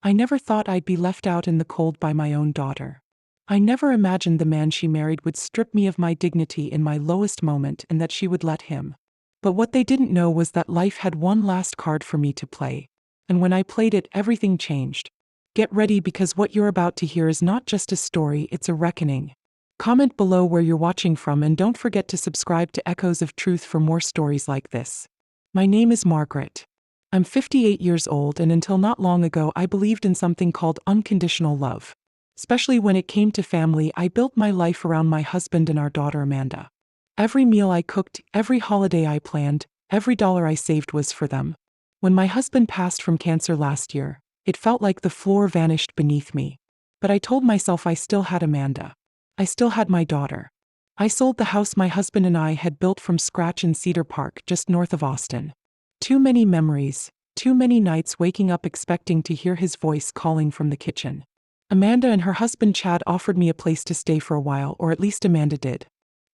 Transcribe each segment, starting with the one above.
I never thought I'd be left out in the cold by my own daughter. I never imagined the man she married would strip me of my dignity in my lowest moment and that she would let him. But what they didn't know was that life had one last card for me to play. And when I played it, everything changed. Get ready, because what you're about to hear is not just a story, it's a reckoning. Comment below where you're watching from, and don't forget to subscribe to Echoes of Truth for more stories like this. My name is Margaret. I'm 58 years old, and until not long ago I believed in something called unconditional love. Especially when it came to family, I built my life around my husband and our daughter Amanda. Every meal I cooked, every holiday I planned, every dollar I saved was for them. When my husband passed from cancer last year, it felt like the floor vanished beneath me. But I told myself I still had Amanda. I still had my daughter. I sold the house my husband and I had built from scratch in Cedar Park, just north of Austin. Too many memories, too many nights waking up expecting to hear his voice calling from the kitchen. Amanda and her husband Chad offered me a place to stay for a while, or at least Amanda did.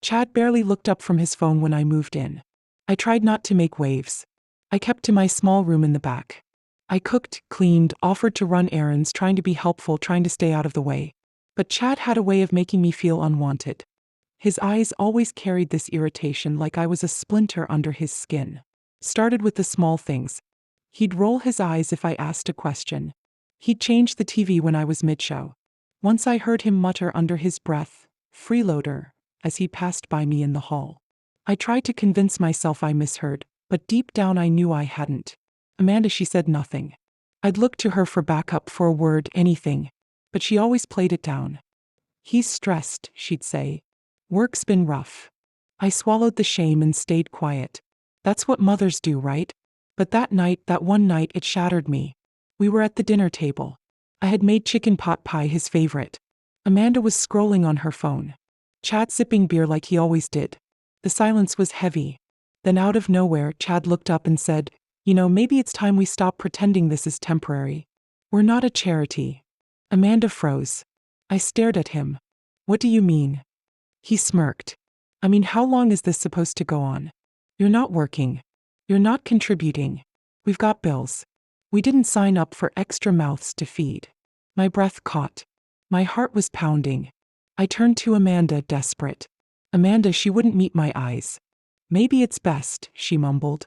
Chad barely looked up from his phone when I moved in. I tried not to make waves. I kept to my small room in the back. I cooked, cleaned, offered to run errands, trying to be helpful, trying to stay out of the way. But Chad had a way of making me feel unwanted. His eyes always carried this irritation, like I was a splinter under his skin. Started with the small things. He'd roll his eyes if I asked a question. He'd change the TV when I was mid-show. Once I heard him mutter under his breath, "Freeloader," as he passed by me in the hall. I tried to convince myself I misheard, but deep down I knew I hadn't. "Amanda," she said nothing. I'd look to her for backup, for a word, anything. But she always played it down. "He's stressed," she'd say. "Work's been rough." I swallowed the shame and stayed quiet. That's what mothers do, right? But that night, that one night, it shattered me. We were at the dinner table. I had made chicken pot pie, his favorite. Amanda was scrolling on her phone. Chad sipping beer like he always did. The silence was heavy. Then out of nowhere, Chad looked up and said, "Maybe it's time we stop pretending this is temporary. We're not a charity." Amanda froze. I stared at him. "What do you mean?" He smirked. "I mean, how long is this supposed to go on? You're not working. You're not contributing. We've got bills. We didn't sign up for extra mouths to feed." My breath caught. My heart was pounding. I turned to Amanda, desperate. Amanda, she wouldn't meet my eyes. "Maybe it's best," she mumbled.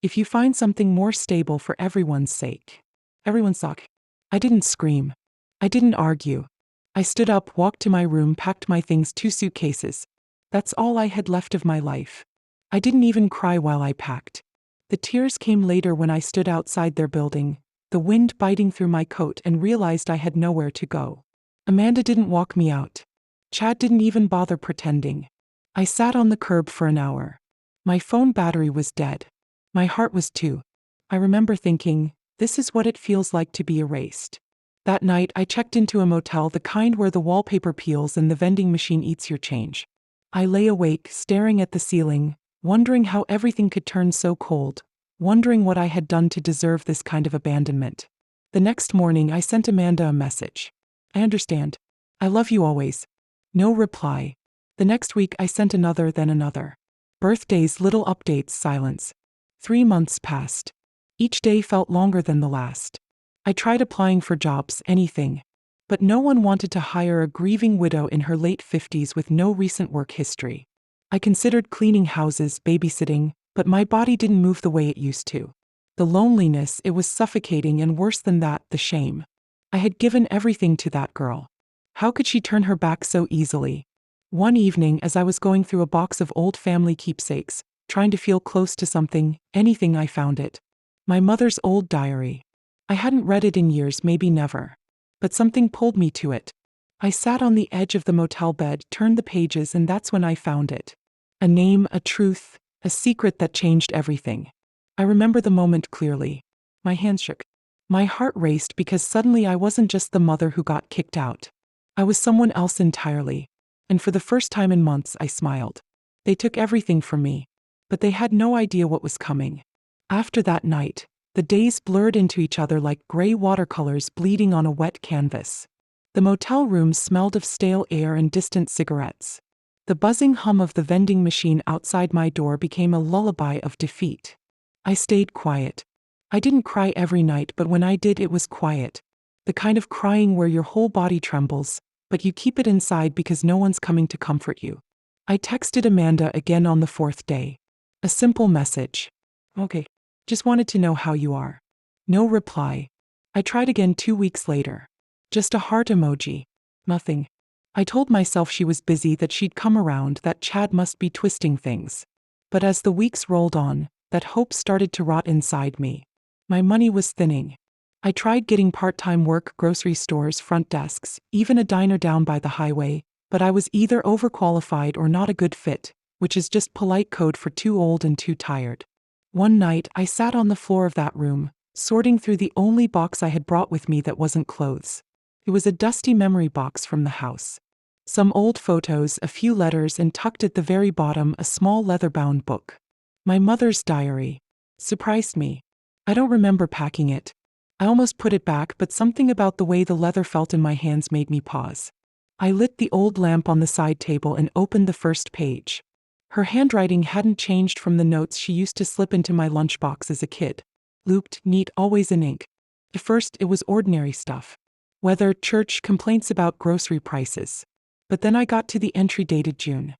"If you find something more stable, for everyone's sake." Everyone's sake. I didn't scream. I didn't argue. I stood up, walked to my room, packed my things, 2 suitcases. That's all I had left of my life. I didn't even cry while I packed. The tears came later when I stood outside their building, the wind biting through my coat, and realized I had nowhere to go. Amanda didn't walk me out. Chad didn't even bother pretending. I sat on the curb for an hour. My phone battery was dead. My heart was too. I remember thinking, this is what it feels like to be erased. That night, I checked into a motel, the kind where the wallpaper peels and the vending machine eats your change. I lay awake, staring at the ceiling, wondering how everything could turn so cold, wondering what I had done to deserve this kind of abandonment. The next morning, I sent Amanda a message. "I understand. I love you always." No reply. The next week, I sent another, then another. Birthdays, little updates, silence. 3 months passed. Each day felt longer than the last. I tried applying for jobs, anything. But no one wanted to hire a grieving widow in her late 50s with no recent work history. I considered cleaning houses, babysitting, but my body didn't move the way it used to. The loneliness, it was suffocating, and worse than that, the shame. I had given everything to that girl. How could she turn her back so easily? One evening, as I was going through a box of old family keepsakes, trying to feel close to something, anything, I found it. My mother's old diary. I hadn't read it in years, maybe never. But something pulled me to it. I sat on the edge of the motel bed, turned the pages, and that's when I found it. A name, a truth, a secret that changed everything. I remember the moment clearly. My hands shook. My heart raced, because suddenly I wasn't just the mother who got kicked out. I was someone else entirely. And for the first time in months, I smiled. They took everything from me. But they had no idea what was coming. After that night, the days blurred into each other like gray watercolors bleeding on a wet canvas. The motel room smelled of stale air and distant cigarettes. The buzzing hum of the vending machine outside my door became a lullaby of defeat. I stayed quiet. I didn't cry every night, but when I did, it was quiet. The kind of crying where your whole body trembles, but you keep it inside because no one's coming to comfort you. I texted Amanda again on the fourth day. A simple message. Okay. Just wanted to know how you are. No reply. I tried again 2 weeks later. Just a heart emoji. Nothing. I told myself she was busy, that she'd come around, that Chad must be twisting things. But as the weeks rolled on, that hope started to rot inside me. My money was thinning. I tried getting part-time work, grocery stores, front desks, even a diner down by the highway, but I was either overqualified or not a good fit, which is just polite code for too old and too tired. One night, I sat on the floor of that room, sorting through the only box I had brought with me that wasn't clothes. It was a dusty memory box from the house. Some old photos, a few letters, and tucked at the very bottom a small leather-bound book. My mother's diary. Surprised me. I don't remember packing it. I almost put it back, but something about the way the leather felt in my hands made me pause. I lit the old lamp on the side table and opened the first page. Her handwriting hadn't changed from the notes she used to slip into my lunchbox as a kid. Looped, neat, always in ink. At first, it was ordinary stuff. Weather, church, complaints about grocery prices. But then I got to the entry dated June.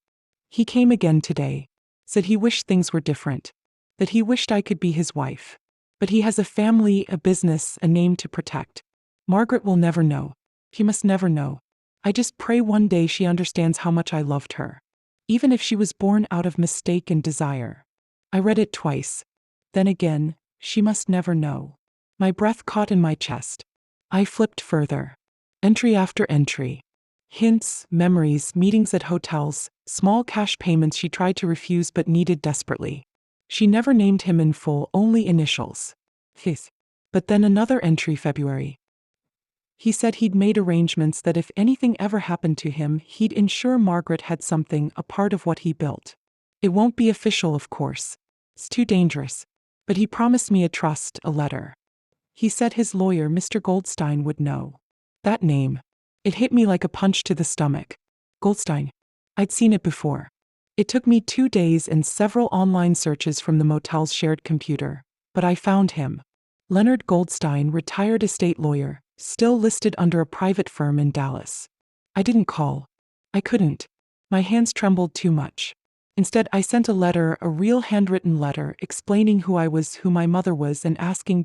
He came again today. Said he wished things were different. That he wished I could be his wife. But he has a family, a business, a name to protect. Margaret will never know. She must never know. I just pray one day she understands how much I loved her. Even if she was born out of mistake and desire. I read it twice. Then again, she must never know. My breath caught in my chest. I flipped further. Entry after entry. Hints, memories, meetings at hotels, small cash payments she tried to refuse but needed desperately. She never named him in full, only initials. His. But then another entry, February. He said he'd made arrangements that if anything ever happened to him, he'd ensure Margaret had something, a part of what he built. It won't be official, of course. It's too dangerous. But he promised me a trust, a letter. He said his lawyer, Mr. Goldstein, would know. That name. It hit me like a punch to the stomach. Goldstein. I'd seen it before. It took me 2 days and several online searches from the motel's shared computer, but I found him. Leonard Goldstein, retired estate lawyer, still listed under a private firm in Dallas. I didn't call. I couldn't. My hands trembled too much. Instead, I sent a letter, a real handwritten letter, explaining who I was, who my mother was, and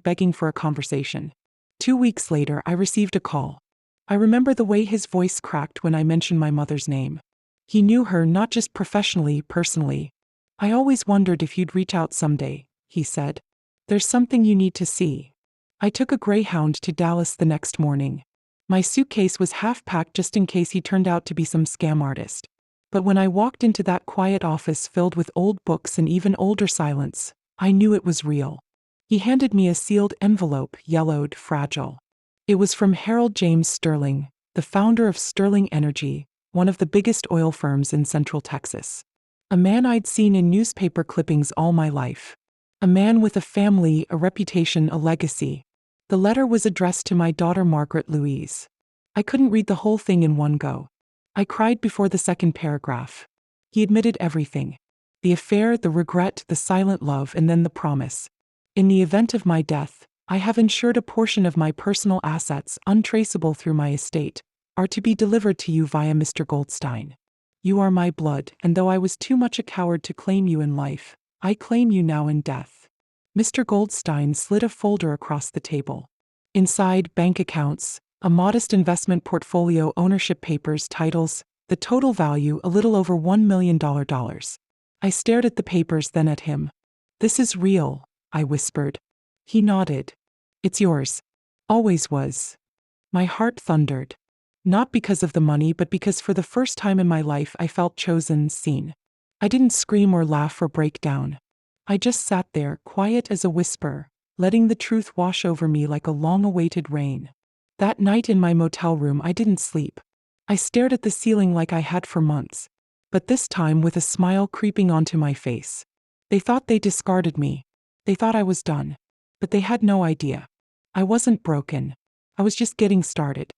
begging for a conversation. 2 weeks later, I received a call. I remember the way his voice cracked when I mentioned my mother's name. He knew her, not just professionally, personally. I always wondered if you'd reach out someday, he said. There's something you need to see. I took a Greyhound to Dallas the next morning. My suitcase was half packed just in case he turned out to be some scam artist. But when I walked into that quiet office filled with old books and even older silence, I knew it was real. He handed me a sealed envelope, yellowed, fragile. It was from Harold James Sterling, the founder of Sterling Energy, one of the biggest oil firms in Central Texas. A man I'd seen in newspaper clippings all my life. A man with a family, a reputation, a legacy. The letter was addressed to my daughter Margaret Louise. I couldn't read the whole thing in one go. I cried before the second paragraph. He admitted everything. The affair, the regret, the silent love, and then the promise. In the event of my death, I have insured a portion of my personal assets, untraceable through my estate, are to be delivered to you via Mr. Goldstein. You are my blood, and though I was too much a coward to claim you in life, I claim you now in death. Mr. Goldstein slid a folder across the table. Inside, bank accounts, a modest investment portfolio, ownership papers, titles, the total value a little over $1 million. I stared at the papers, then at him. This is real, I whispered. He nodded. It's yours. Always was. My heart thundered. Not because of the money, but because for the first time in my life I felt chosen, seen. I didn't scream or laugh or break down. I just sat there, quiet as a whisper, letting the truth wash over me like a long-awaited rain. That night in my motel room I didn't sleep. I stared at the ceiling like I had for months. But this time with a smile creeping onto my face. They thought they discarded me. They thought I was done. But they had no idea. I wasn't broken. I was just getting started.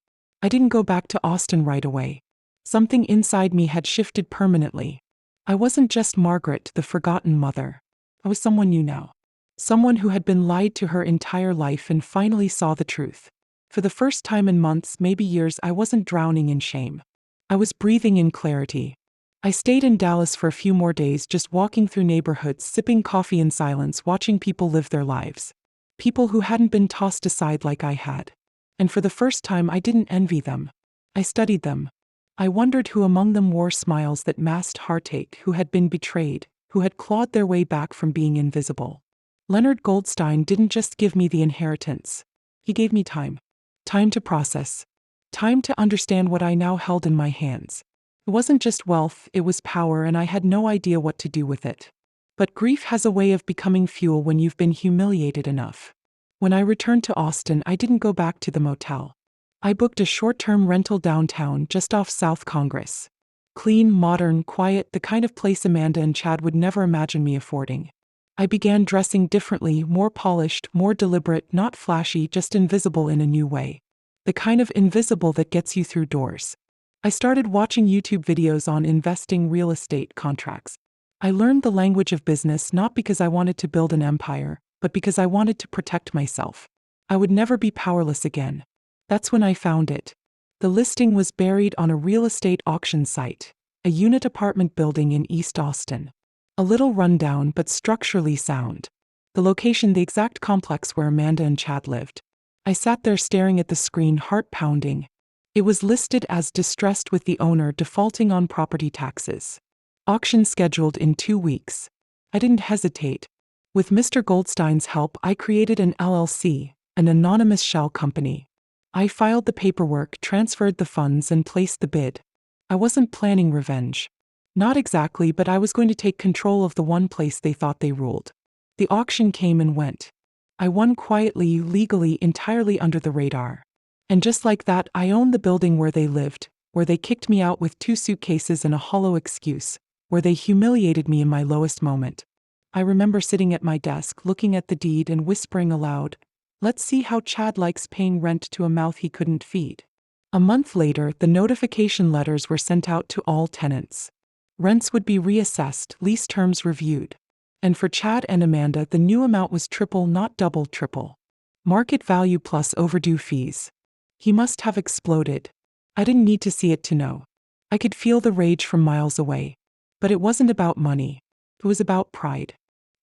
I didn't go back to Austin right away. Something inside me had shifted permanently. I wasn't just Margaret, the forgotten mother. I was someone new now. Someone who had been lied to her entire life and finally saw the truth. For the first time in months, maybe years, I wasn't drowning in shame. I was breathing in clarity. I stayed in Dallas for a few more days, just walking through neighborhoods, sipping coffee in silence, watching people live their lives. People who hadn't been tossed aside like I had. And for the first time, I didn't envy them. I studied them. I wondered who among them wore smiles that masked heartache, who had been betrayed, who had clawed their way back from being invisible. Leonard Goldstein didn't just give me the inheritance. He gave me time. Time to process. Time to understand what I now held in my hands. It wasn't just wealth, it was power, and I had no idea what to do with it. But grief has a way of becoming fuel when you've been humiliated enough. When I returned to Austin, I didn't go back to the motel. I booked a short-term rental downtown just off South Congress. Clean, modern, quiet, the kind of place Amanda and Chad would never imagine me affording. I began dressing differently, more polished, more deliberate, not flashy, just invisible in a new way. The kind of invisible that gets you through doors. I started watching YouTube videos on investing, real estate, contracts. I learned the language of business not because I wanted to build an empire, but because I wanted to protect myself. I would never be powerless again. That's when I found it. The listing was buried on a real estate auction site, a unit apartment building in East Austin. A little rundown but structurally sound. The location, the exact complex where Amanda and Chad lived. I sat there staring at the screen, heart pounding. It was listed as distressed with the owner defaulting on property taxes. Auction scheduled in 2 weeks. I didn't hesitate. With Mr. Goldstein's help, I created an LLC, an anonymous shell company. I filed the paperwork, transferred the funds, and placed the bid. I wasn't planning revenge. Not exactly, but I was going to take control of the one place they thought they ruled. The auction came and went. I won quietly, legally, entirely under the radar. And just like that, I owned the building where they lived, where they kicked me out with 2 suitcases and a hollow excuse, where they humiliated me in my lowest moment. I remember sitting at my desk, looking at the deed and whispering aloud, "Let's see how Chad likes paying rent to a mouth he couldn't feed." A month later, the notification letters were sent out to all tenants. Rents would be reassessed, lease terms reviewed. And for Chad and Amanda, the new amount was triple, not double, triple. Market value plus overdue fees. He must have exploded. I didn't need to see it to know. I could feel the rage from miles away. But it wasn't about money. It was about pride.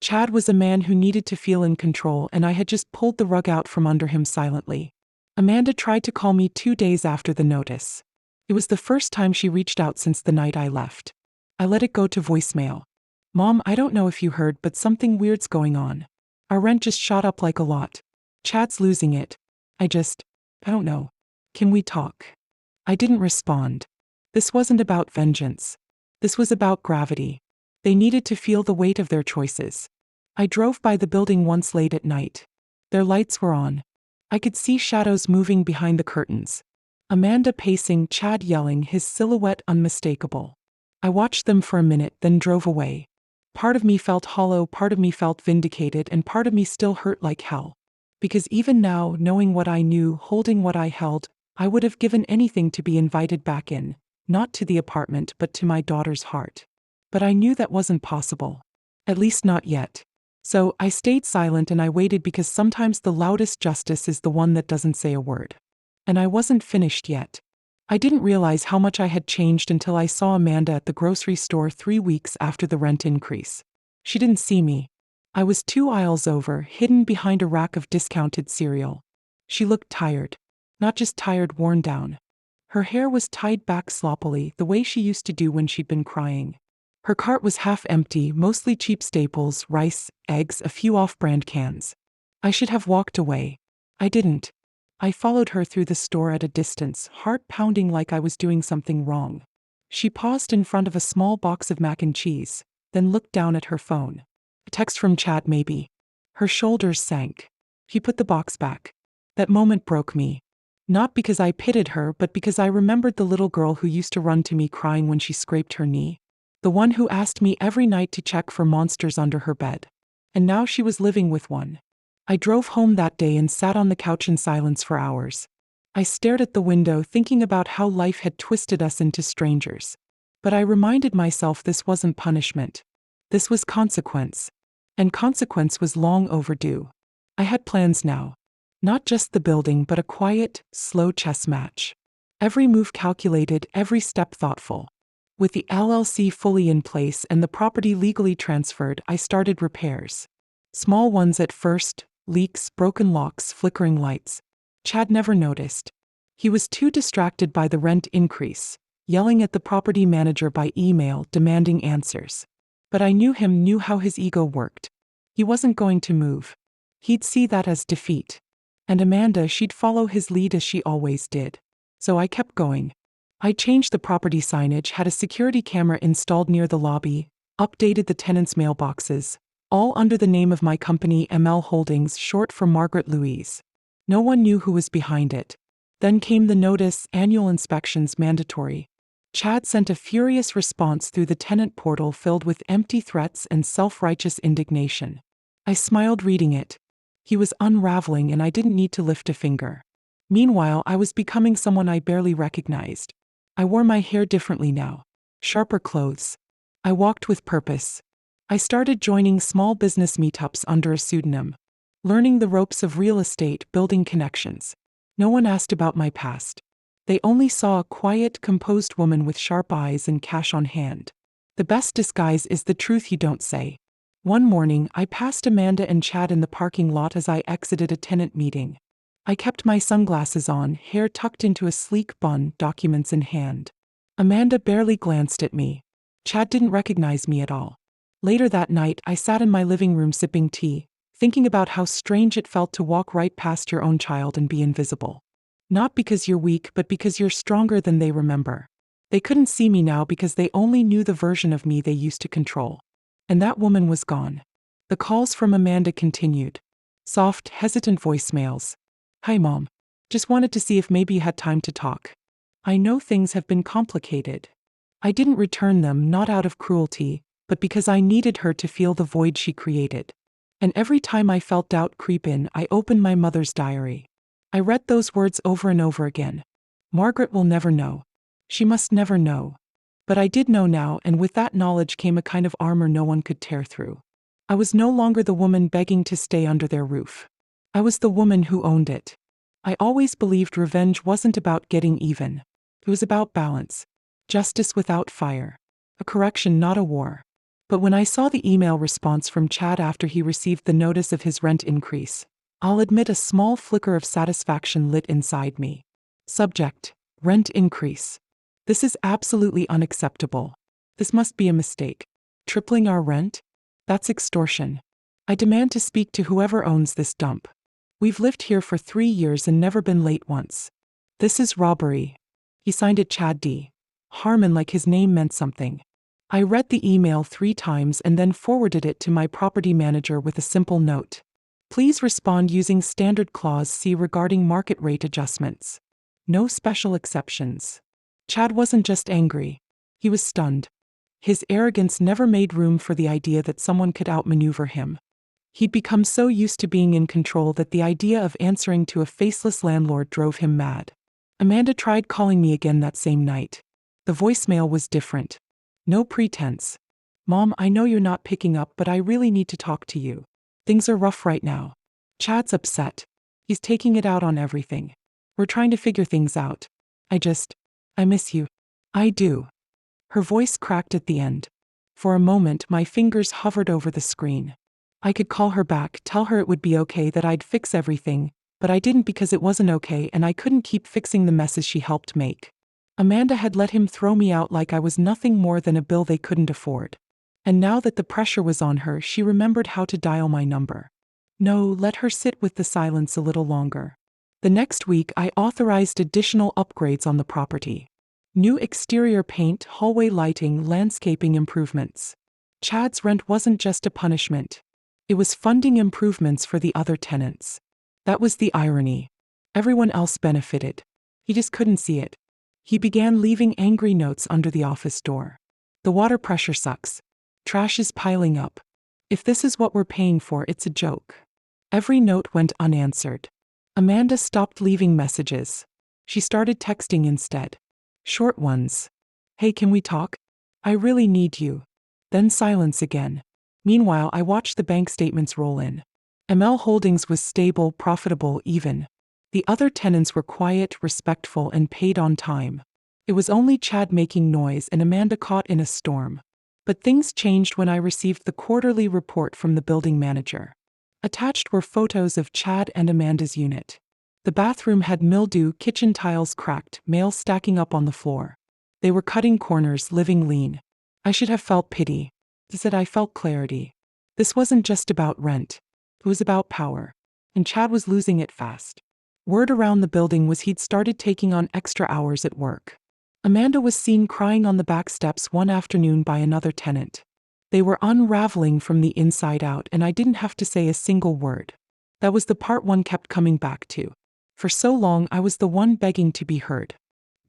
Chad was a man who needed to feel in control, and I had just pulled the rug out from under him silently. Amanda tried to call me 2 days after the notice. It was the first time she reached out since the night I left. I let it go to voicemail. "Mom, I don't know if you heard, but something weird's going on. Our rent just shot up like a lot. Chad's losing it. I don't know. Can we talk?" I didn't respond. This wasn't about vengeance. This was about gravity. They needed to feel the weight of their choices. I drove by the building once late at night. Their lights were on. I could see shadows moving behind the curtains. Amanda pacing, Chad yelling, his silhouette unmistakable. I watched them for a minute, then drove away. Part of me felt hollow, part of me felt vindicated, and part of me still hurt like hell. Because even now, knowing what I knew, holding what I held, I would have given anything to be invited back in, not to the apartment but to my daughter's heart. But I knew that wasn't possible. At least not yet. So I stayed silent and I waited, because sometimes the loudest justice is the one that doesn't say a word. And I wasn't finished yet. I didn't realize how much I had changed until I saw Amanda at the grocery store 3 weeks after the rent increase. She didn't see me. I was 2 aisles over, hidden behind a rack of discounted cereal. She looked tired. Not just tired, worn down. Her hair was tied back sloppily, the way she used to do when she'd been crying. Her cart was half empty, mostly cheap staples, rice, eggs, a few off-brand cans. I should have walked away. I didn't. I followed her through the store at a distance, heart pounding like I was doing something wrong. She paused in front of a small box of mac and cheese, then looked down at her phone. A text from Chad, maybe. Her shoulders sank. He put the box back. That moment broke me. Not because I pitied her, but because I remembered the little girl who used to run to me crying when she scraped her knee. The one who asked me every night to check for monsters under her bed. And now she was living with one. I drove home that day and sat on the couch in silence for hours. I stared at the window, thinking about how life had twisted us into strangers. But I reminded myself this wasn't punishment. This was consequence. And consequence was long overdue. I had plans now. Not just the building, but a quiet, slow chess match. Every move calculated, every step thoughtful. With the LLC fully in place and the property legally transferred, I started repairs. Small ones at first: leaks, broken locks, flickering lights. Chad never noticed. He was too distracted by the rent increase, yelling at the property manager by email, demanding answers. But I knew how his ego worked. He wasn't going to move. He'd see that as defeat. And Amanda, she'd follow his lead as she always did. So I kept going. I changed the property signage, had a security camera installed near the lobby, updated the tenants' mailboxes, all under the name of my company, ML Holdings, short for Margaret Louise. No one knew who was behind it. Then came the notice: annual inspections mandatory. Chad sent a furious response through the tenant portal filled with empty threats and self-righteous indignation. I smiled reading it. He was unraveling and I didn't need to lift a finger. Meanwhile, I was becoming someone I barely recognized. I wore my hair differently now. Sharper clothes. I walked with purpose. I started joining small business meetups under a pseudonym. Learning the ropes of real estate, building connections. No one asked about my past. They only saw a quiet, composed woman with sharp eyes and cash on hand. The best disguise is the truth you don't say. One morning, I passed Amanda and Chad in the parking lot as I exited a tenant meeting. I kept my sunglasses on, hair tucked into a sleek bun, documents in hand. Amanda barely glanced at me. Chad didn't recognize me at all. Later that night, I sat in my living room sipping tea, thinking about how strange it felt to walk right past your own child and be invisible. Not because you're weak, but because you're stronger than they remember. They couldn't see me now because they only knew the version of me they used to control. And that woman was gone. The calls from Amanda continued. Soft, hesitant voicemails. Hi, Mom. Just wanted to see if maybe you had time to talk. I know things have been complicated. I didn't return them, not out of cruelty, but because I needed her to feel the void she created. And every time I felt doubt creep in, I opened my mother's diary. I read those words over and over again. Margaret will never know. She must never know. But I did know now, and with that knowledge came a kind of armor no one could tear through. I was no longer the woman begging to stay under their roof. I was the woman who owned it. I always believed revenge wasn't about getting even. It was about balance. Justice without fire. A correction, not a war. But when I saw the email response from Chad after he received the notice of his rent increase, I'll admit a small flicker of satisfaction lit inside me. Subject: rent increase. This is absolutely unacceptable. This must be a mistake. Tripling our rent? That's extortion. I demand to speak to whoever owns this dump. We've lived here for 3 years and never been late once. This is robbery. He signed it Chad D. Harmon, like his name meant something. I read the email 3 times and then forwarded it to my property manager with a simple note. Please respond using standard clause C regarding market rate adjustments. No special exceptions. Chad wasn't just angry. He was stunned. His arrogance never made room for the idea that someone could outmaneuver him. He'd become so used to being in control that the idea of answering to a faceless landlord drove him mad. Amanda tried calling me again that same night. The voicemail was different. No pretense. Mom, I know you're not picking up, but I really need to talk to you. Things are rough right now. Chad's upset. He's taking it out on everything. We're trying to figure things out. I miss you. I do. Her voice cracked at the end. For a moment, my fingers hovered over the screen. I could call her back, tell her it would be okay, that I'd fix everything, but I didn't because it wasn't okay and I couldn't keep fixing the messes she helped make. Amanda had let him throw me out like I was nothing more than a bill they couldn't afford. And now that the pressure was on her, she remembered how to dial my number. No, let her sit with the silence a little longer. The next week, I authorized additional upgrades on the property. New exterior paint, hallway lighting, landscaping improvements. Chad's rent wasn't just a punishment. It was funding improvements for the other tenants. That was the irony. Everyone else benefited. He just couldn't see it. He began leaving angry notes under the office door. The water pressure sucks. Trash is piling up. If this is what we're paying for, it's a joke. Every note went unanswered. Amanda stopped leaving messages. She started texting instead. Short ones. Hey, can we talk? I really need you. Then silence again. Meanwhile, I watched the bank statements roll in. ML Holdings was stable, profitable even. The other tenants were quiet, respectful, and paid on time. It was only Chad making noise and Amanda caught in a storm. But things changed when I received the quarterly report from the building manager. Attached were photos of Chad and Amanda's unit. The bathroom had mildew, kitchen tiles cracked, mail stacking up on the floor. They were cutting corners, living lean. I should have felt pity. Instead, I felt clarity. This wasn't just about rent. It was about power. And Chad was losing it fast. Word around the building was he'd started taking on extra hours at work. Amanda was seen crying on the back steps one afternoon by another tenant. They were unraveling from the inside out, and I didn't have to say a single word. That was the part one kept coming back to. For so long, I was the one begging to be heard.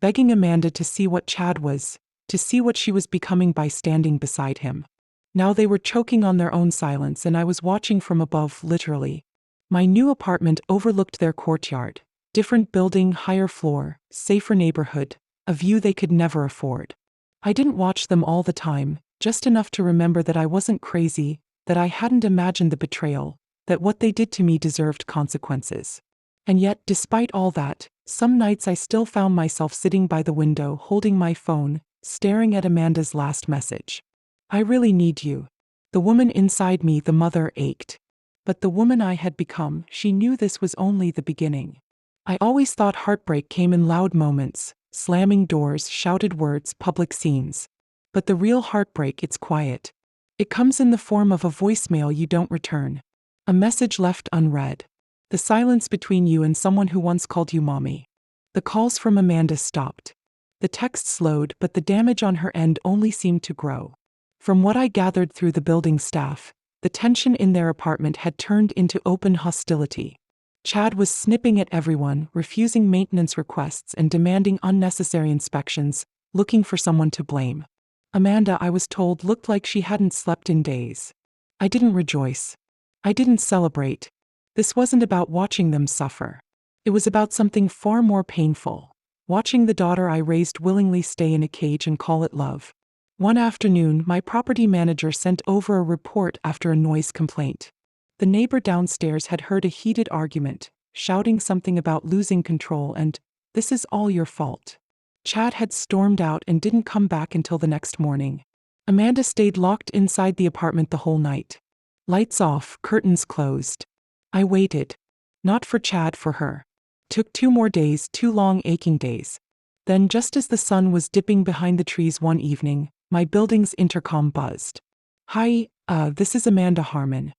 Begging Amanda to see what Chad was, to see what she was becoming by standing beside him. Now they were choking on their own silence, and I was watching from above, literally. My new apartment overlooked their courtyard. Different building, higher floor, safer neighborhood, a view they could never afford. I didn't watch them all the time, just enough to remember that I wasn't crazy, that I hadn't imagined the betrayal, that what they did to me deserved consequences. And yet, despite all that, some nights I still found myself sitting by the window, holding my phone, staring at Amanda's last message. I really need you. The woman inside me, the mother, ached. But the woman I had become, she knew this was only the beginning. I always thought heartbreak came in loud moments, slamming doors, shouted words, public scenes. But the real heartbreak, it's quiet. It comes in the form of a voicemail you don't return. A message left unread. The silence between you and someone who once called you mommy. The calls from Amanda stopped. The text slowed, but the damage on her end only seemed to grow. From what I gathered through the building staff, the tension in their apartment had turned into open hostility. Chad was snipping at everyone, refusing maintenance requests and demanding unnecessary inspections, looking for someone to blame. Amanda, I was told, looked like she hadn't slept in days. I didn't rejoice. I didn't celebrate. This wasn't about watching them suffer. It was about something far more painful. Watching the daughter I raised willingly stay in a cage and call it love. One afternoon, my property manager sent over a report after a noise complaint. The neighbor downstairs had heard a heated argument, shouting something about losing control and, "This is all your fault." Chad had stormed out and didn't come back until the next morning. Amanda stayed locked inside the apartment the whole night. Lights off, curtains closed. I waited. Not for Chad, for her. Took 2 more days, 2 long aching days. Then, just as the sun was dipping behind the trees one evening, my building's intercom buzzed. "Hi, this is Amanda Harmon.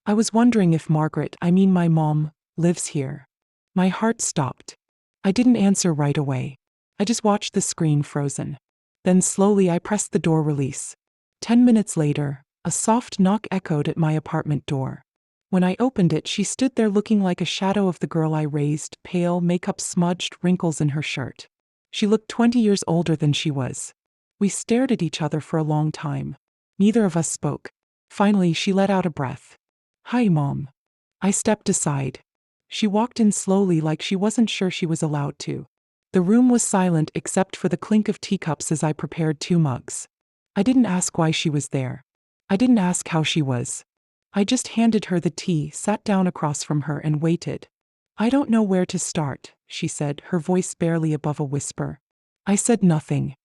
I was wondering if Margaret, my mom, lives here." My heart stopped. I didn't answer right away. I just watched the screen frozen. Then slowly I pressed the door release. 10 minutes later, a soft knock echoed at my apartment door. When I opened it, she stood there looking like a shadow of the girl I raised, pale, makeup smudged, wrinkles in her shirt. She looked 20 years older than she was. We stared at each other for a long time. Neither of us spoke. Finally, she let out a breath. "Hi, Mom." I stepped aside. She walked in slowly, like she wasn't sure she was allowed to. The room was silent except for the clink of teacups as I prepared 2 mugs. I didn't ask why she was there. I didn't ask how she was. I just handed her the tea, sat down across from her, and waited. "I don't know where to start," she said, her voice barely above a whisper. I said nothing.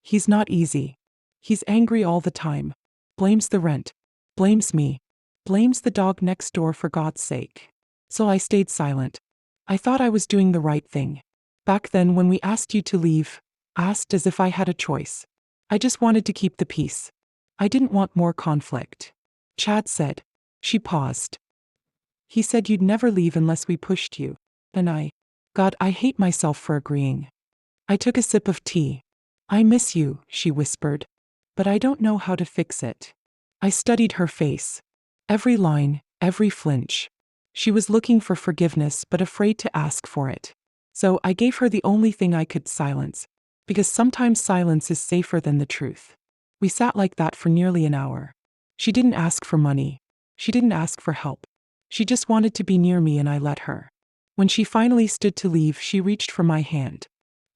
He's not easy. He's angry all the time. Blames the rent. Blames me. Blames the dog next door, for God's sake. So I stayed silent. I thought I was doing the right thing. Back then, when we asked you to leave, asked as if I had a choice. I just wanted to keep the peace. I didn't want more conflict. Chad said. She paused. "He said you'd never leave unless we pushed you. And God, I hate myself for agreeing." I took a sip of tea. "I miss you," she whispered. "But I don't know how to fix it." I studied her face. Every line, every flinch. She was looking for forgiveness but afraid to ask for it. So I gave her the only thing I could: silence. Because sometimes silence is safer than the truth. We sat like that for nearly an hour. She didn't ask for money. She didn't ask for help. She just wanted to be near me, and I let her. When she finally stood to leave, she reached for my hand.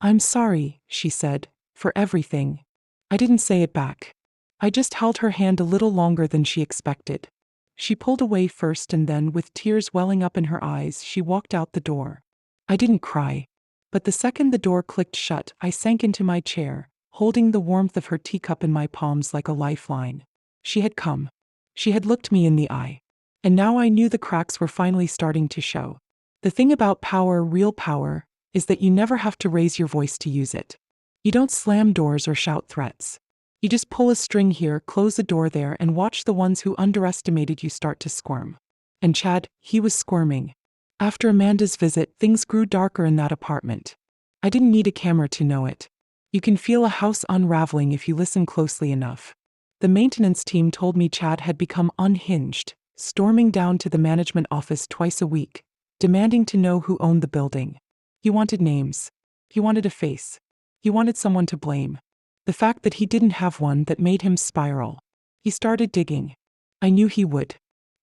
"I'm sorry," she said, "for everything." I didn't say it back. I just held her hand a little longer than she expected. She pulled away first and then, with tears welling up in her eyes, she walked out the door. I didn't cry. But the second the door clicked shut, I sank into my chair, holding the warmth of her teacup in my palms like a lifeline. She had come. She had looked me in the eye. And now I knew the cracks were finally starting to show. The thing about power, real power, is that you never have to raise your voice to use it. You don't slam doors or shout threats. You just pull a string here, close a door there, and watch the ones who underestimated you start to squirm. And Chad, he was squirming. After Amanda's visit, things grew darker in that apartment. I didn't need a camera to know it. You can feel a house unraveling if you listen closely enough. The maintenance team told me Chad had become unhinged, storming down to the management office twice a week, demanding to know who owned the building. He wanted names. He wanted a face. He wanted someone to blame. The fact that he didn't have one that made him spiral. He started digging. I knew he would.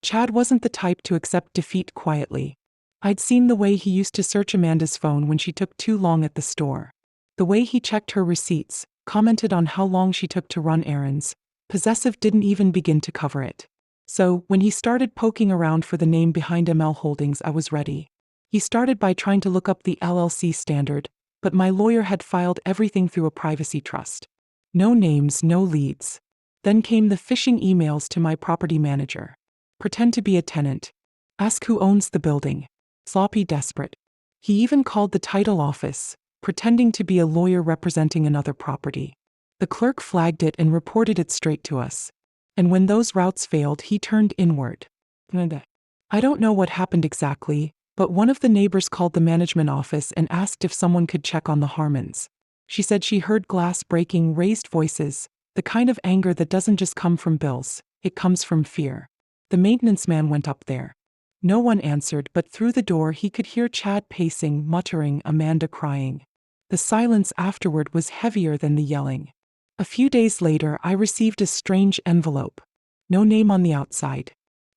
Chad wasn't the type to accept defeat quietly. I'd seen the way he used to search Amanda's phone when she took too long at the store. The way he checked her receipts, commented on how long she took to run errands. Possessive didn't even begin to cover it. So, when he started poking around for the name behind ML Holdings, I was ready. He started by trying to look up the LLC standard, but my lawyer had filed everything through a privacy trust. No names, no leads. Then came the phishing emails to my property manager. Pretend to be a tenant. Ask who owns the building. Sloppy, desperate. He even called the title office, pretending to be a lawyer representing another property. The clerk flagged it and reported it straight to us. And when those routes failed, he turned inward. I don't know what happened exactly, but one of the neighbors called the management office and asked if someone could check on the Harmons. She said she heard glass breaking, raised voices, the kind of anger that doesn't just come from bills, it comes from fear. The maintenance man went up there. No one answered, but through the door he could hear Chad pacing, muttering, Amanda crying. The silence afterward was heavier than the yelling. A few days later, I received a strange envelope. No name on the outside.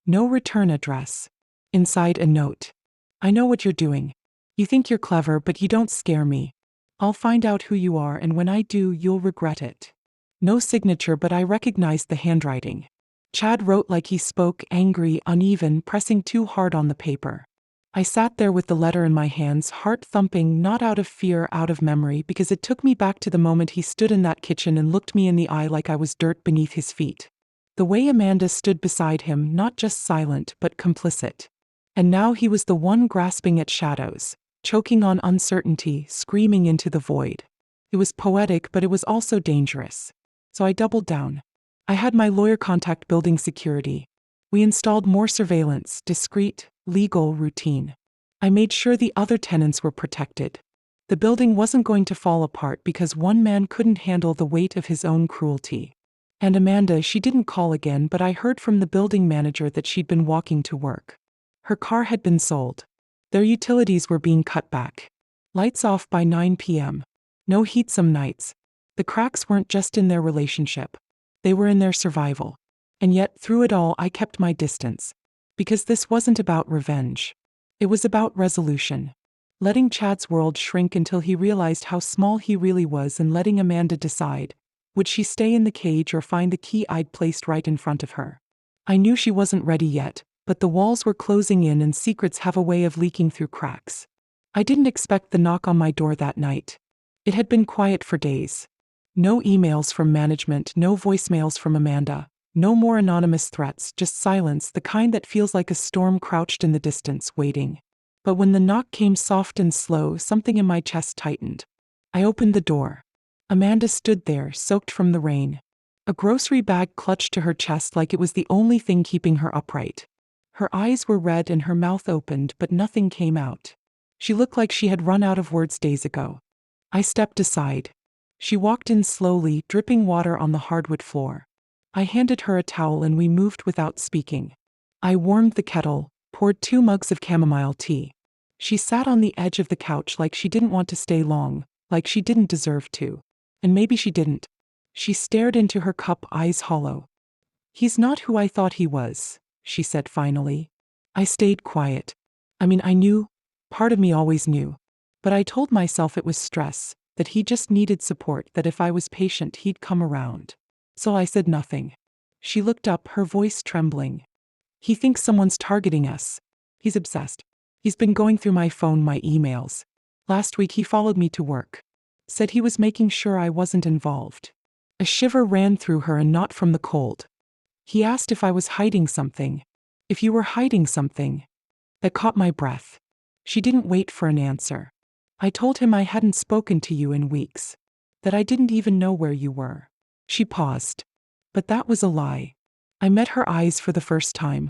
No return address. Inside, a note. I know what you're doing. You think you're clever, but you don't scare me. I'll find out who you are, and when I do, you'll regret it. No signature, but I recognized the handwriting. Chad wrote like he spoke, angry, uneven, pressing too hard on the paper. I sat there with the letter in my hands, heart thumping, not out of fear, out of memory, because it took me back to the moment he stood in that kitchen and looked me in the eye like I was dirt beneath his feet. The way Amanda stood beside him, not just silent, but complicit. And now he was the one grasping at shadows, choking on uncertainty, screaming into the void. It was poetic, but it was also dangerous. So I doubled down. I had my lawyer contact building security. We installed more surveillance, discreet, legal, routine. I made sure the other tenants were protected. The building wasn't going to fall apart because one man couldn't handle the weight of his own cruelty. And Amanda, she didn't call again, but I heard from the building manager that she'd been walking to work. Her car had been sold. Their utilities were being cut back. Lights off by 9 p.m. No heat some nights. The cracks weren't just in their relationship. They were in their survival. And yet, through it all, I kept my distance. Because this wasn't about revenge. It was about resolution. Letting Chad's world shrink until he realized how small he really was, and letting Amanda decide, would she stay in the cage or find the key I'd placed right in front of her? I knew she wasn't ready yet, but the walls were closing in and secrets have a way of leaking through cracks. I didn't expect the knock on my door that night. It had been quiet for days. No emails from management, no voicemails from Amanda, no more anonymous threats, just silence, the kind that feels like a storm crouched in the distance, waiting. But when the knock came soft and slow, something in my chest tightened. I opened the door. Amanda stood there, soaked from the rain. A grocery bag clutched to her chest like it was the only thing keeping her upright. Her eyes were red and her mouth opened, but nothing came out. She looked like she had run out of words days ago. I stepped aside. She walked in slowly, dripping water on the hardwood floor. I handed her a towel and we moved without speaking. I warmed the kettle, poured 2 mugs of chamomile tea. She sat on the edge of the couch like she didn't want to stay long, like she didn't deserve to. And maybe she didn't. She stared into her cup, eyes hollow. "He's not who I thought he was," she said finally. I stayed quiet. I knew. Part of me always knew. But I told myself it was stress, that he just needed support, that if I was patient he'd come around. So I said nothing. She looked up, her voice trembling. He thinks someone's targeting us. He's obsessed. He's been going through my phone, my emails. Last week he followed me to work. Said he was making sure I wasn't involved. A shiver ran through her, and not from the cold. He asked if I was hiding something. If you were hiding something. That caught my breath. She didn't wait for an answer. I told him I hadn't spoken to you in weeks. That I didn't even know where you were. She paused. But that was a lie. I met her eyes for the first time.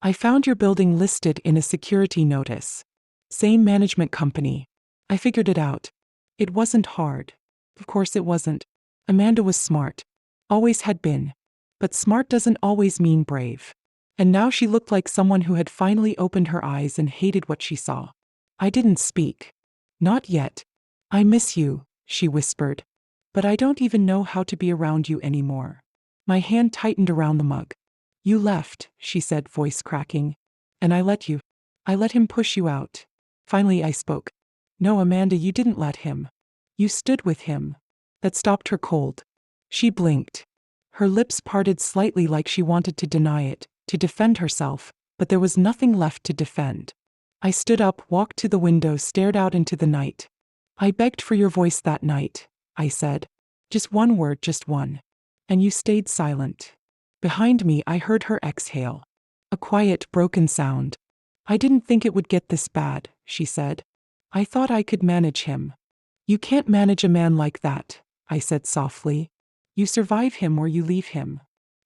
I found your building listed in a security notice. Same management company. I figured it out. It wasn't hard. Of course it wasn't. Amanda was smart. Always had been. But smart doesn't always mean brave. And now she looked like someone who had finally opened her eyes and hated what she saw. I didn't speak. Not yet. I miss you, she whispered. But I don't even know how to be around you anymore. My hand tightened around the mug. You left, she said, voice cracking. And I let you. I let him push you out. Finally I spoke. No, Amanda, you didn't let him. You stood with him. That stopped her cold. She blinked. Her lips parted slightly like she wanted to deny it, to defend herself, but there was nothing left to defend. I stood up, walked to the window, stared out into the night. I begged for your voice that night, I said. Just one word, just one. And you stayed silent. Behind me, I heard her exhale. A quiet, broken sound. I didn't think it would get this bad, she said. I thought I could manage him. You can't manage a man like that, I said softly. You survive him or you leave him.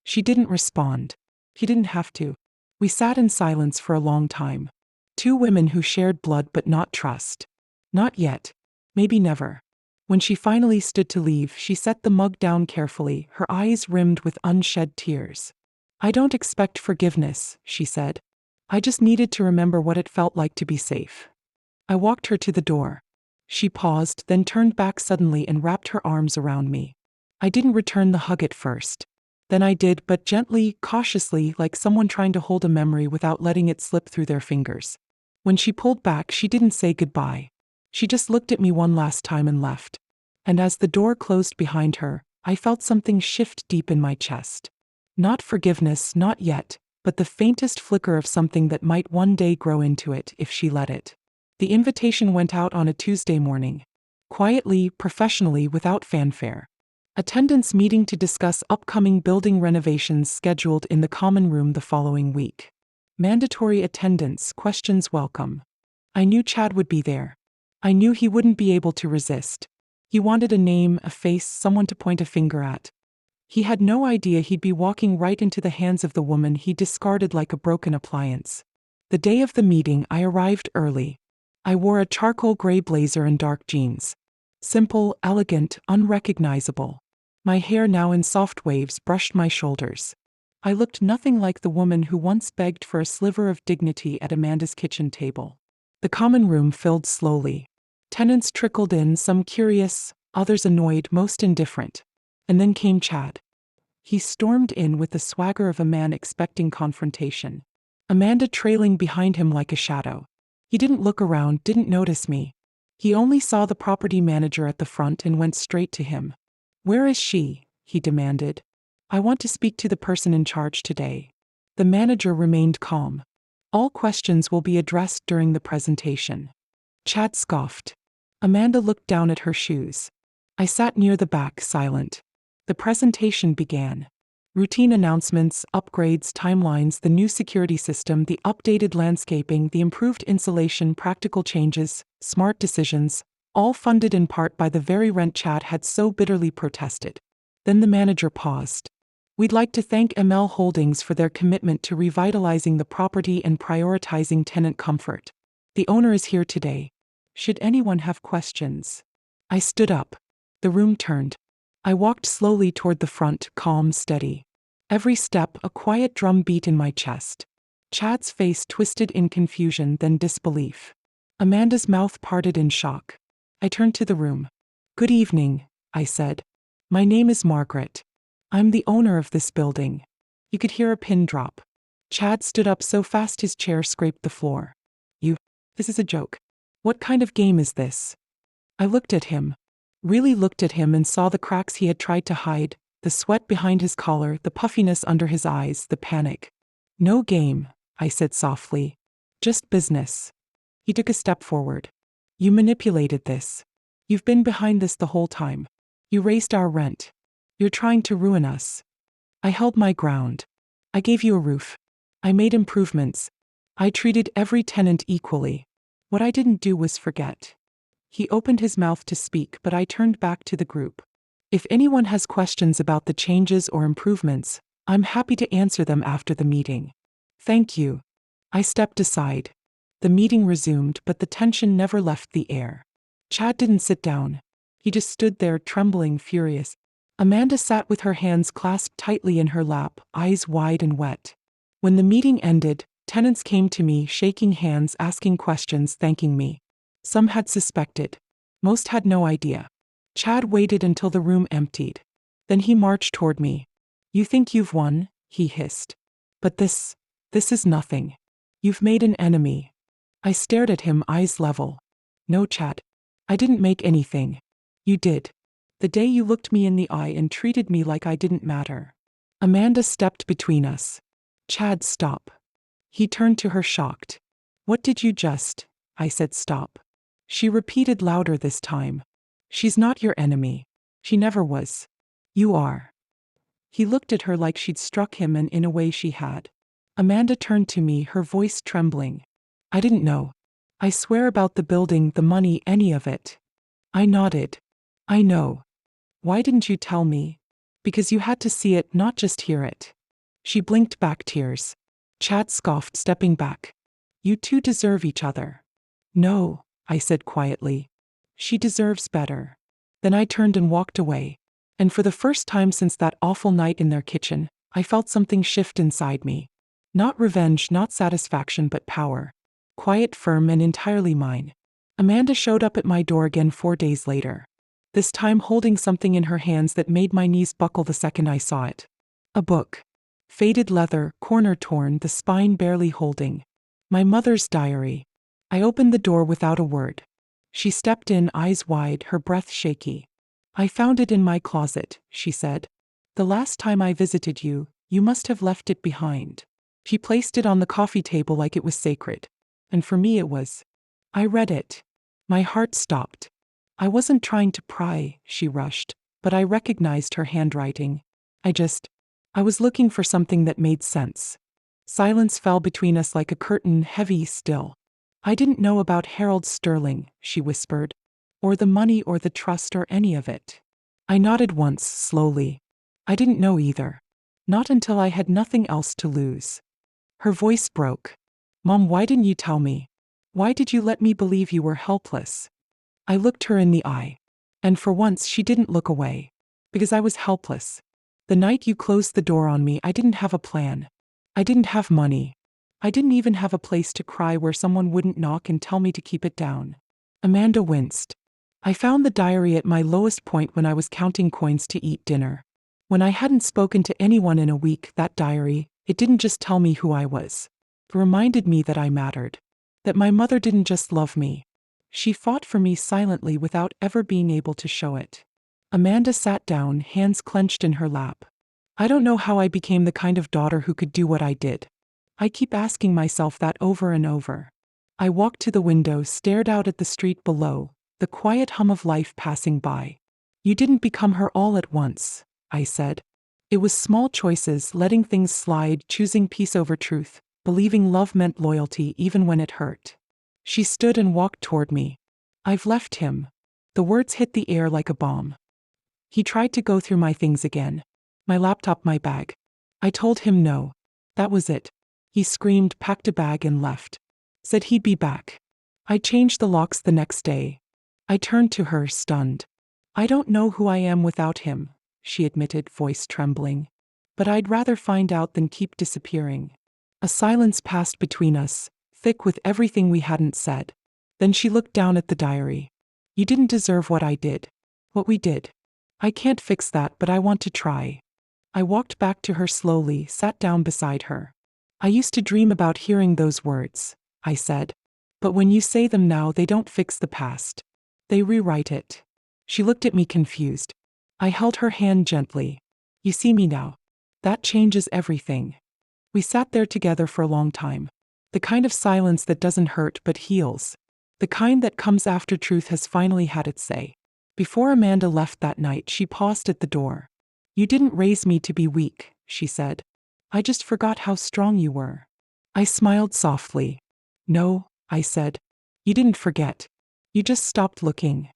She didn't respond. He didn't have to. We sat in silence for a long time. Two women who shared blood but not trust. Not yet. Maybe never. When she finally stood to leave, she set the mug down carefully, her eyes rimmed with unshed tears. I don't expect forgiveness, she said. I just needed to remember what it felt like to be safe. I walked her to the door. She paused, then turned back suddenly and wrapped her arms around me. I didn't return the hug at first. Then I did, but gently, cautiously, like someone trying to hold a memory without letting it slip through their fingers. When she pulled back, she didn't say goodbye. She just looked at me one last time and left. And as the door closed behind her, I felt something shift deep in my chest. Not forgiveness, not yet, but the faintest flicker of something that might one day grow into it if she let it. The invitation went out on a Tuesday morning. Quietly, professionally, without fanfare. Attendance meeting to discuss upcoming building renovations scheduled in the common room the following week. Mandatory attendance, questions welcome. I knew Chad would be there. I knew he wouldn't be able to resist. He wanted a name, a face, someone to point a finger at. He had no idea he'd be walking right into the hands of the woman he discarded like a broken appliance. The day of the meeting, I arrived early. I wore a charcoal gray blazer and dark jeans. Simple, elegant, unrecognizable. My hair, now in soft waves, brushed my shoulders. I looked nothing like the woman who once begged for a sliver of dignity at Amanda's kitchen table. The common room filled slowly. Tenants trickled in, some curious, others annoyed, most indifferent. And then came Chad. He stormed in with the swagger of a man expecting confrontation. Amanda trailing behind him like a shadow. He didn't look around, didn't notice me. He only saw the property manager at the front and went straight to him. Where is she? He demanded. I want to speak to the person in charge today. The manager remained calm. All questions will be addressed during the presentation. Chad scoffed. Amanda looked down at her shoes. I sat near the back, silent. The presentation began. Routine announcements, upgrades, timelines, the new security system, the updated landscaping, the improved insulation, practical changes, smart decisions, all funded in part by the very rent Chad had so bitterly protested. Then the manager paused. We'd like to thank ML Holdings for their commitment to revitalizing the property and prioritizing tenant comfort. The owner is here today. Should anyone have questions? I stood up. The room turned. I walked slowly toward the front, calm, steady. Every step, a quiet drum beat in my chest. Chad's face twisted in confusion, then disbelief. Amanda's mouth parted in shock. I turned to the room. Good evening, I said. My name is Margaret. I'm the owner of this building. You could hear a pin drop. Chad stood up so fast his chair scraped the floor. This is a joke. What kind of game is this? I looked at him. Really looked at him and saw the cracks he had tried to hide, the sweat behind his collar, the puffiness under his eyes, the panic. No game, I said softly. Just business. He took a step forward. You manipulated this. You've been behind this the whole time. You raised our rent. You're trying to ruin us. I held my ground. I gave you a roof. I made improvements. I treated every tenant equally. What I didn't do was forget. He opened his mouth to speak, but I turned back to the group. If anyone has questions about the changes or improvements, I'm happy to answer them after the meeting. Thank you. I stepped aside. The meeting resumed, but the tension never left the air. Chad didn't sit down. He just stood there, trembling, furious. Amanda sat with her hands clasped tightly in her lap, eyes wide and wet. When the meeting ended, tenants came to me, shaking hands, asking questions, thanking me. Some had suspected. Most had no idea. Chad waited until the room emptied. Then he marched toward me. You think you've won? He hissed. But this is nothing. You've made an enemy. I stared at him, eyes level. No, Chad. I didn't make anything. You did. The day you looked me in the eye and treated me like I didn't matter. Amanda stepped between us. Chad, stop. He turned to her, shocked. What did you just? I said, stop. She repeated louder this time. She's not your enemy. She never was. You are. He looked at her like she'd struck him, and in a way she had. Amanda turned to me, her voice trembling. I didn't know. I swear, about the building, the money, any of it. I nodded. I know. Why didn't you tell me? Because you had to see it, not just hear it. She blinked back, tears. Chad scoffed, stepping back. You two deserve each other. No, I said quietly. She deserves better. Then I turned and walked away. And for the first time since that awful night in their kitchen, I felt something shift inside me. Not revenge, not satisfaction, but power. Quiet, firm, and entirely mine. Amanda showed up at my door again 4 days later. This time holding something in her hands that made my knees buckle the second I saw it. A book. Faded leather, corner torn, the spine barely holding. My mother's diary. I opened the door without a word. She stepped in, eyes wide, her breath shaky. I found it in my closet, she said. The last time I visited you, you must have left it behind. She placed it on the coffee table like it was sacred. And for me it was. I read it. My heart stopped. I wasn't trying to pry, she rushed, but I recognized her handwriting. I was looking for something that made sense. Silence fell between us like a curtain, heavy, still. I didn't know about Harold Sterling, she whispered. Or the money or the trust or any of it. I nodded once, slowly. I didn't know either. Not until I had nothing else to lose. Her voice broke. Mom, why didn't you tell me? Why did you let me believe you were helpless? I looked her in the eye. And for once she didn't look away. Because I was helpless. The night you closed the door on me, I didn't have a plan. I didn't have money. I didn't even have a place to cry where someone wouldn't knock and tell me to keep it down. Amanda winced. I found the diary at my lowest point when I was counting coins to eat dinner. When I hadn't spoken to anyone in a week, that diary, it didn't just tell me who I was. It reminded me that I mattered. That my mother didn't just love me. She fought for me silently without ever being able to show it. Amanda sat down, hands clenched in her lap. I don't know how I became the kind of daughter who could do what I did. I keep asking myself that over and over. I walked to the window, stared out at the street below, the quiet hum of life passing by. You didn't become her all at once, I said. It was small choices, letting things slide, choosing peace over truth, believing love meant loyalty even when it hurt. She stood and walked toward me. I've left him. The words hit the air like a bomb. He tried to go through my things again. My laptop, my bag. I told him no. That was it. He screamed, packed a bag and left. Said he'd be back. I changed the locks the next day. I turned to her, stunned. I don't know who I am without him, she admitted, voice trembling. But I'd rather find out than keep disappearing. A silence passed between us, thick with everything we hadn't said. Then she looked down at the diary. You didn't deserve what I did. What we did. I can't fix that, but I want to try. I walked back to her slowly, sat down beside her. I used to dream about hearing those words, I said. But when you say them now, they don't fix the past. They rewrite it. She looked at me confused. I held her hand gently. You see me now. That changes everything. We sat there together for a long time. The kind of silence that doesn't hurt but heals. The kind that comes after truth has finally had its say. Before Amanda left that night, she paused at the door. "You didn't raise me to be weak," she said. "I just forgot how strong you were." I smiled softly. "No," I said. "You didn't forget. You just stopped looking."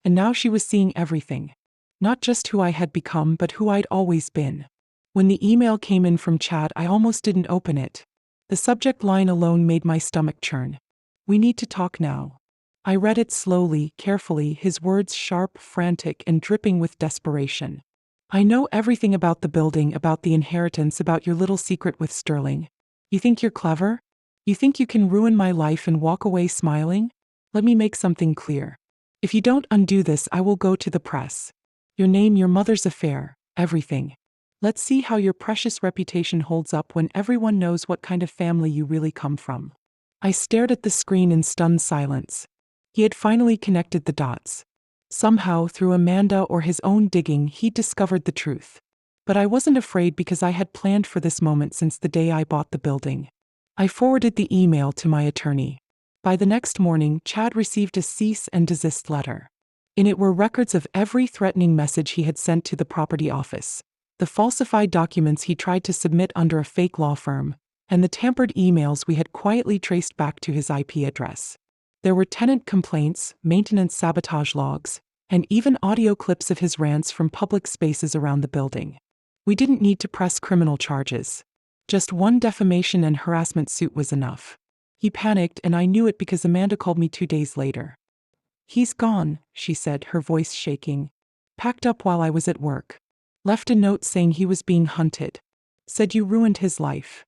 And now she was seeing everything. Not just who I had become, but who I'd always been. When the email came in from Chad, I almost didn't open it. The subject line alone made my stomach churn. "We need to talk now." I read it slowly, carefully, his words sharp, frantic, and dripping with desperation. "I know everything about the building, about the inheritance, about your little secret with Sterling. You think you're clever? You think you can ruin my life and walk away smiling? Let me make something clear. If you don't undo this, I will go to the press. Your name, your mother's affair, everything. Let's see how your precious reputation holds up when everyone knows what kind of family you really come from." I stared at the screen in stunned silence. He had finally connected the dots. Somehow, through Amanda or his own digging, he'd discovered the truth. But I wasn't afraid because I had planned for this moment since the day I bought the building. I forwarded the email to my attorney. By the next morning, Chad received a cease and desist letter. In it were records of every threatening message he had sent to the property office, the falsified documents he tried to submit under a fake law firm, and the tampered emails we had quietly traced back to his IP address. There were tenant complaints, maintenance sabotage logs, and even audio clips of his rants from public spaces around the building. We didn't need to press criminal charges. Just one defamation and harassment suit was enough. He panicked, and I knew it because Amanda called me 2 days later. "He's gone," she said, her voice shaking. "Packed up while I was at work. Left a note saying he was being hunted. Said you ruined his life."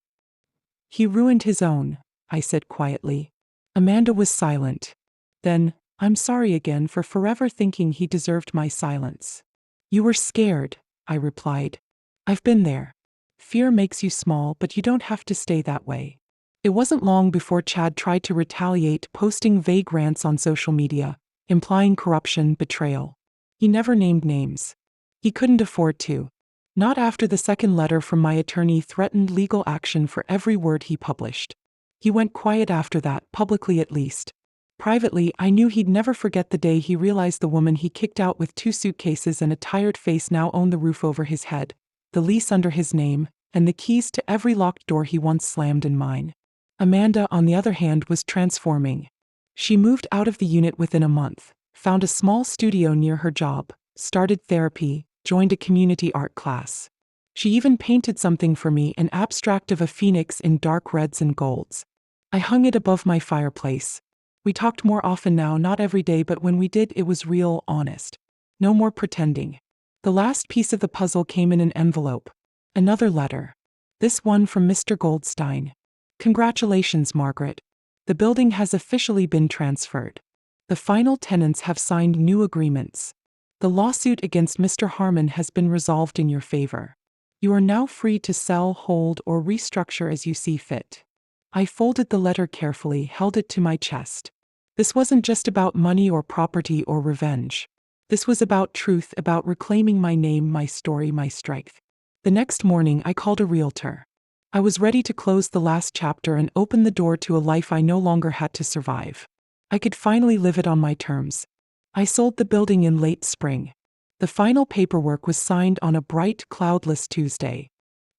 "He ruined his own," I said quietly. Amanda was silent. Then, "I'm sorry again for forever thinking he deserved my silence." "You were scared," I replied. "I've been there. Fear makes you small, but you don't have to stay that way." It wasn't long before Chad tried to retaliate, posting vague rants on social media, implying corruption, betrayal. He never named names. He couldn't afford to. Not after the second letter from my attorney threatened legal action for every word he published. He went quiet after that, publicly at least. Privately, I knew he'd never forget the day he realized the woman he kicked out with 2 suitcases and a tired face now owned the roof over his head, the lease under his name, and the keys to every locked door he once slammed in mine. Amanda, on the other hand, was transforming. She moved out of the unit within a month, found a small studio near her job, started therapy, joined a community art class. She even painted something for me, an abstract of a phoenix in dark reds and golds. I hung it above my fireplace. We talked more often now, not every day, but when we did, it was real, honest. No more pretending. The last piece of the puzzle came in an envelope. Another letter. This one from Mr. Goldstein. "Congratulations, Margaret. The building has officially been transferred. The final tenants have signed new agreements. The lawsuit against Mr. Harmon has been resolved in your favor. You are now free to sell, hold, or restructure as you see fit." I folded the letter carefully, held it to my chest. This wasn't just about money or property or revenge. This was about truth, about reclaiming my name, my story, my strength. The next morning, I called a realtor. I was ready to close the last chapter and open the door to a life I no longer had to survive. I could finally live it on my terms. I sold the building in late spring. The final paperwork was signed on a bright, cloudless Tuesday.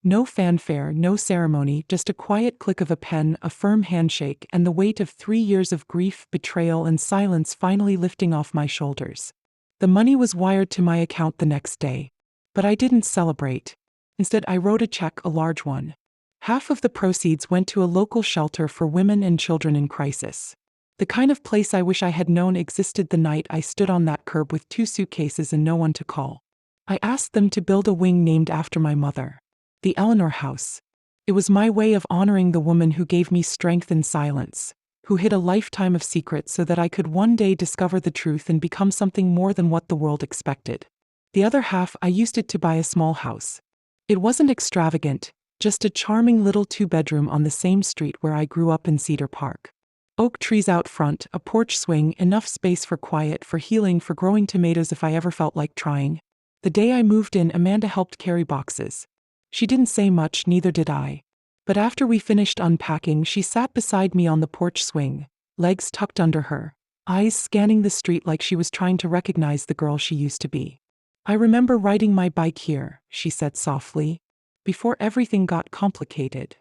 No fanfare, no ceremony, just a quiet click of a pen, a firm handshake, and the weight of 3 years of grief, betrayal, and silence finally lifting off my shoulders. The money was wired to my account the next day. But I didn't celebrate. Instead, I wrote a check, a large one. Half of the proceeds went to a local shelter for women and children in crisis. The kind of place I wish I had known existed the night I stood on that curb with 2 suitcases and no one to call. I asked them to build a wing named after my mother. The Eleanor House. It was my way of honoring the woman who gave me strength in silence, who hid a lifetime of secrets so that I could one day discover the truth and become something more than what the world expected. The other half, I used it to buy a small house. It wasn't extravagant, just a charming little 2-bedroom on the same street where I grew up in Cedar Park. Oak trees out front, a porch swing, enough space for quiet, for healing, for growing tomatoes if I ever felt like trying. The day I moved in, Amanda helped carry boxes. She didn't say much, neither did I. But after we finished unpacking, she sat beside me on the porch swing, legs tucked under her, eyes scanning the street like she was trying to recognize the girl she used to be. "I remember riding my bike here," she said softly, "before everything got complicated."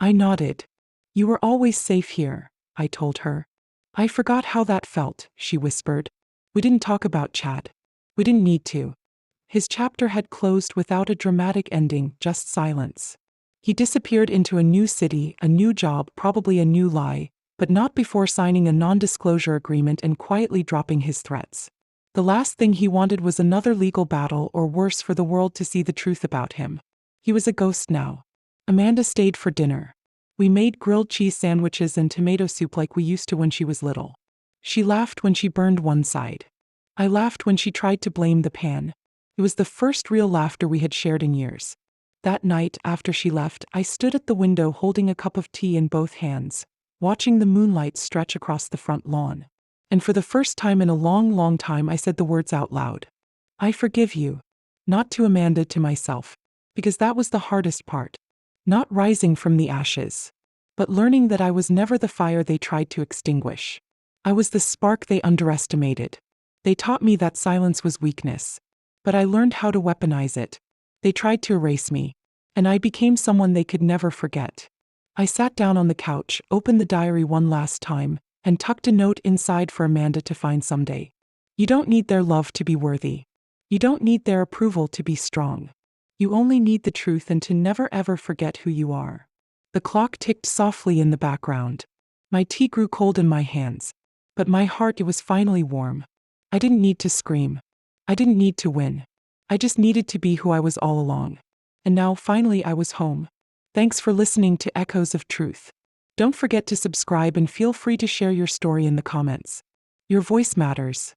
I nodded. "You were always safe here," I told her. "I forgot how that felt," she whispered. "We didn't talk about Chad. We didn't need to." His chapter had closed without a dramatic ending, just silence. He disappeared into a new city, a new job, probably a new lie, but not before signing a non-disclosure agreement and quietly dropping his threats. The last thing he wanted was another legal battle, or worse, for the world to see the truth about him. He was a ghost now. Amanda stayed for dinner. We made grilled cheese sandwiches and tomato soup like we used to when she was little. She laughed when she burned one side. I laughed when she tried to blame the pan. It was the first real laughter we had shared in years. That night, after she left, I stood at the window holding a cup of tea in both hands, watching the moonlight stretch across the front lawn. And for the first time in a long, long time, I said the words out loud. "I forgive you." Not to Amanda, to myself. Because that was the hardest part. Not rising from the ashes, but learning that I was never the fire they tried to extinguish. I was the spark they underestimated. They taught me that silence was weakness. But I learned how to weaponize it. They tried to erase me, and I became someone they could never forget. I sat down on the couch, opened the diary one last time, and tucked a note inside for Amanda to find someday. You don't need their love to be worthy. You don't need their approval to be strong. You only need the truth, and to never ever forget who you are. The clock ticked softly in the background. My tea grew cold in my hands, but my heart, it was finally warm. I didn't need to scream. I didn't need to win. I just needed to be who I was all along. And now finally I was home. Thanks for listening to Echoes of Truth. Don't forget to subscribe and feel free to share your story in the comments. Your voice matters.